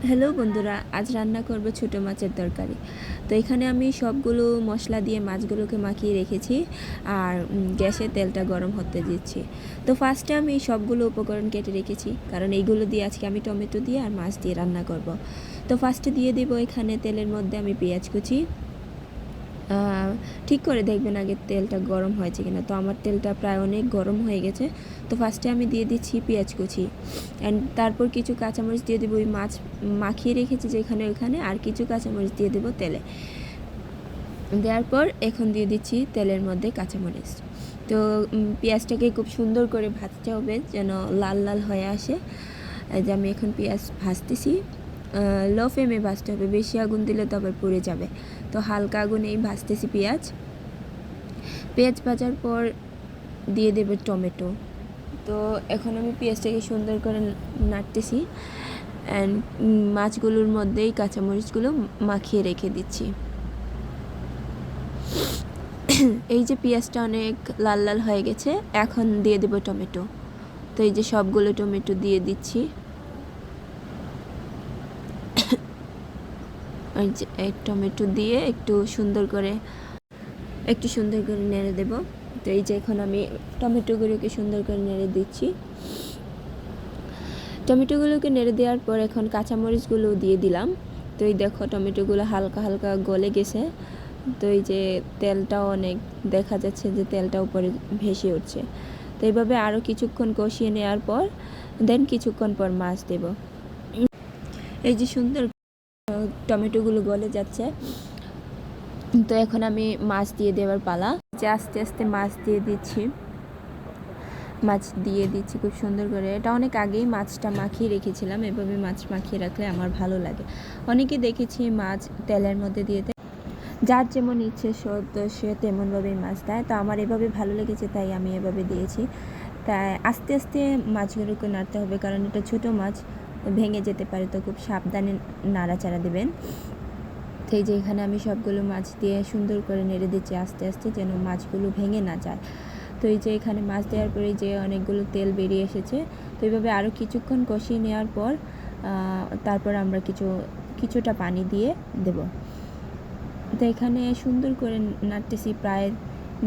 Hello বন্ধুরা, আজ রান্না করব ছোটো মাছের তরকারি। তো এখানে আমি সবগুলো মশলা দিয়ে মাছগুলোকে মাখিয়ে রেখেছি আর গ্যাসে তেলটা গরম হতে দিচ্ছি। তো ফার্স্টে আমি সবগুলো উপকরণ কেটে রেখেছি, কারণ এইগুলো দিয়ে আজকে আমি টমেটো দিয়ে আর মাছ দিয়ে রান্না করব। তো ফার্স্টে দিয়ে দেব এখানে তেলের মধ্যে আমি পেঁয়াজ কুচি। ঠিক করে দেখবেন আগে তেলটা গরম হয়েছে কিনা। তো আমার তেলটা প্রায় অনেক গরম হয়ে গেছে। তো ফার্স্টে আমি দিয়ে দিচ্ছি পেঁয়াজ কুচি অ্যান্ড তারপর কিছু কাঁচামরিচ দিয়ে দেবো। ওই মাছ মাখিয়ে রেখেছি যেখানে ওইখানে, আর কিছু কাঁচামরিচ দিয়ে দেবো তেলে। দেওয়ার পর এখন দিয়ে দিচ্ছি তেলের মধ্যে কাঁচামরিচ। তো পেঁয়াজটাকে খুব সুন্দর করে ভাজতে হবে যেন লাল লাল হয়ে আসে। যে আমি এখন পেঁয়াজ ভাজতেছি, লো ফ্লেমে ভাজতে হবে, বেশি আগুন দিলে তো আবার পুড়ে যাবে। তো হালকা আগুনেই ভাজতেছি পেঁয়াজ ভাজার পর দিয়ে দেবে টমেটো। তো এখন আমি পেঁয়াজটাকে সুন্দর করে নাড়তেছি অ্যান্ড মাছগুলোর মধ্যেই কাঁচামরিচগুলো মাখিয়ে রেখে দিচ্ছি। এই যে পেঁয়াজটা অনেক লাল লাল হয়ে গেছে, এখন দিয়ে দেবো টমেটো। তো এই যে সবগুলো টমেটো দিয়ে দিচ্ছি। এই যে টমেটো দিয়ে একটু সুন্দর করে নেড়ে দেব। তো এই যে এখন আমি টমেটোগুলোকে সুন্দর করে নেড়ে দিচ্ছি। টমেটোগুলোকে নেড়ে দেওয়ার পর এখন কাঁচামরিচগুলো দিয়ে দিলাম। তো এই দেখো টমেটোগুলো হালকা হালকা গলে গেছে। তো এই যে তেলটাও অনেক দেখা যাচ্ছে যে তেলটা উপরে ভেসে উঠছে। তো এইভাবে আরও কিছুক্ষণ কষিয়ে নেওয়ার পর দেন কিছুক্ষণ পর মাছ দেব। এই যে সুন্দর টমেটোগুলো গলে যাচ্ছে। তো এখন আমি মাছ দিয়ে দেওয়ার পালা। যে আস্তে আস্তে মাছ দিয়ে দিচ্ছি খুব সুন্দর করে। এটা অনেক আগেই মাছটা মাখিয়ে রেখেছিলাম। এভাবে মাছ মাখিয়ে রাখলে আমার ভালো লাগে। অনেকে দেখেছি মাছ তেলের মধ্যে দিয়ে দেয়, যার যেমন ইচ্ছে সে তেমনভাবেই মাছ দেয়। তো আমার এভাবে ভালো লেগেছে তাই আমি এভাবে দিয়েছি। তাই আস্তে আস্তে মাছগুলোকে নাড়তে হবে, কারণ এটা ছোটো মাছ, ভেঙে যেতে পারে। তো খুব সাবধানে নাড়াচাড়া দেবেন। তো এই যে এখানে আমি সবগুলো মাছ দিয়ে সুন্দর করে নেড়ে দিচ্ছি আস্তে আস্তে, যেন মাছগুলো ভেঙে না যায়। তো এই যে এখানে মাছ দেওয়ার পরে যে অনেকগুলো তেল বেরিয়ে এসেছে। তো এইভাবে আরও কিছুক্ষণ কষিয়ে নেওয়ার পর তারপর আমরা কিছুটা পানি দিয়ে দেব। তো এখানে সুন্দর করে নাড়তেছি, প্রায়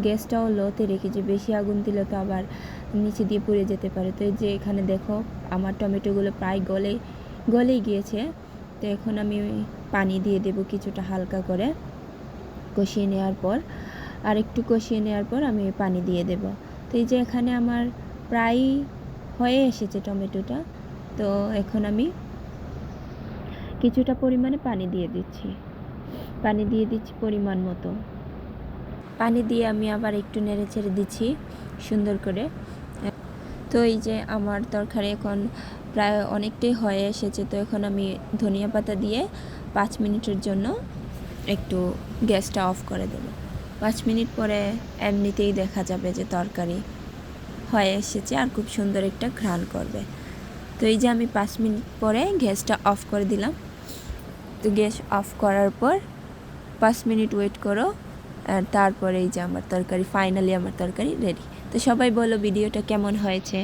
গ্যাসটাও লোতে রেখেছি, বেশি আগুন দিলে তো আবার নিচে দিয়ে পুড়ে যেতে পারে। তো এই যে এখানে দেখো আমার টমেটোগুলো প্রায় গলেই গিয়েছে। তো এখন আমি পানি দিয়ে দেব কিছুটা, হালকা করে কষিয়ে নেওয়ার পর আমি পানি দিয়ে দেব। তো এই যে এখানে আমার প্রায় হয়ে এসেছে টমেটোটা। তো এখন আমি কিছুটা পরিমাণে পানি দিয়ে দিচ্ছি পরিমাণ মতো। পানি দিয়ে আমি আবার একটু নেড়ে ছেড়ে দিচ্ছি সুন্দর করে। তো এই যে আমার তরকারি এখন প্রায় অনেকটাই হয়ে এসেছে। তো এখন আমি ধনিয়া পাতা দিয়ে 5 মিনিটের জন্য একটু গ্যাসটা অফ করে দেব। 5 মিনিট পরে এমনিতেই দেখা যাবে যে তরকারি হয়ে এসেছে আর খুব সুন্দর একটা ঘ্রাণ করবে। তো এই যে আমি 5 মিনিট পরে গ্যাসটা অফ করে দিলাম। তো গ্যাস অফ করার পর 5 মিনিট ওয়েট করো, আর তারপরে এই যে আমার তরকারি ফাইনালি রেডি। তো সবাই বলো ভিডিওটা কেমন হয়েছে।